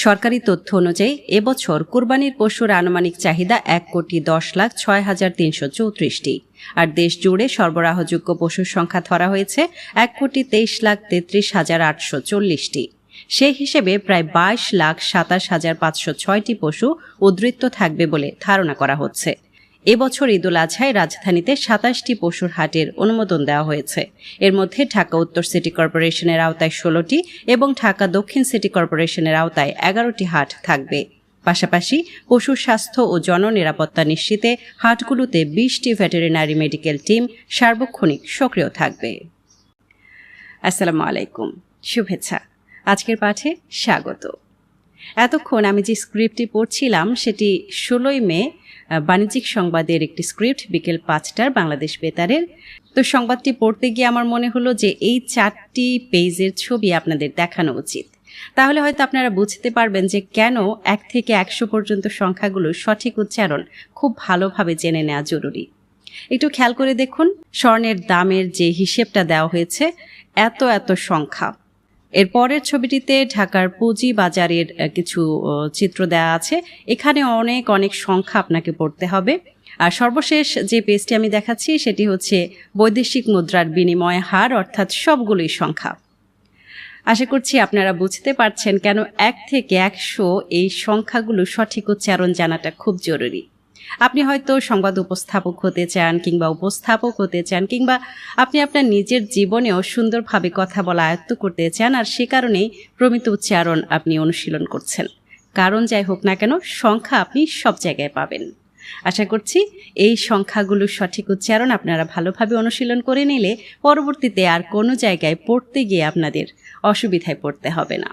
সরকারি তথ্য অনুযায়ী এবছর কুরবানির পশুর আনুমানিক চাহিদা 1,10,06,334টি, আর দেশ জুড়ে সরবরাহযোগ্য পশুর সংখ্যা ধরা হয়েছে 1,23,33,840টি। সেই হিসেবে প্রায় 22,27,506টি পশু উদ্বৃত্ত থাকবে বলে ধারণা করা হচ্ছে। এবছর ঈদুল আজহায় রাজধানীতে 27টি পশুর হাটের অনুমোদন দেওয়া হয়েছে। এর মধ্যে ঢাকা উত্তর সিটি কর্পোরেশনের আওতায় 16টি এবং ঢাকা দক্ষিণ সিটি কর্পোরেশনের আওতায় 11টি হাট থাকবে। পাশাপাশি পশুর স্বাস্থ্য ও জননিরাপত্তা নিশ্চিতে হাটগুলোতে 20টি ভেটেরিনারি মেডিকেল টিম সার্বক্ষণিক সক্রিয় থাকবে। আসসালামু আলাইকুম, শুভেচ্ছা। আজকের পাঠে স্বাগত। এতক্ষণ আমি যে স্ক্রিপ্টটি পড়ছিলাম সেটি 16 মে বাণিজ্যিক সংবাদের একটি স্ক্রিপ্ট, বিকেল 5টার বাংলাদেশ বেতারের। তো সংবাদটি পড়তে গিয়ে আমার মনে হলো যে এই 4টি পেজের ছবি আপনাদের দেখানো উচিত। তাহলে হয়তো আপনারা বুঝতে পারবেন যে কেন 1 থেকে 100 পর্যন্ত সংখ্যাগুলো সঠিক উচ্চারণ খুব ভালোভাবে জেনে নেওয়া জরুরি। একটু খেয়াল করে দেখুন, স্বর্ণের দামের যে হিসেবটা দেওয়া হয়েছে, এত সংখ্যা। এর পরের ছবিটিতে ঢাকার পুঁজি বাজারের কিছু চিত্র দেওয়া আছে। এখানে অনেক সংখ্যা আপনাকে পড়তে হবে। আর সর্বশেষ যে পেজটি আমি দেখাচ্ছি সেটি হচ্ছে বৈদেশিক মুদ্রার বিনিময় হার, অর্থাৎ সবগুলোই সংখ্যা। আশা করছি আপনারা বুঝতে পারছেন কেন 1 থেকে 100 এই সংখ্যাগুলো সঠিক উচ্চারণ জানাটা খুব জরুরি। আপনি হয়তো সংবাদ উপস্থাপক হতে চান, কিংবা উপস্থাপক হতে চান, কিংবা আপনি আপনার নিজের জীবনেও সুন্দরভাবে কথা বলা আয়ত্ত করতে চান, আর সে কারণেই প্রমিত উচ্চারণ আপনি অনুশীলন করছেন। কারণ যাই হোক না কেন, সংখ্যা আপনি সব জায়গায় পাবেন। আশা করছি এই সংখ্যাগুলোর সঠিক উচ্চারণ আপনারা ভালোভাবে অনুশীলন করে নিলে পরবর্তীতে আর কোনো জায়গায় পড়তে গিয়ে আপনাদের অসুবিধায় পড়তে হবে না।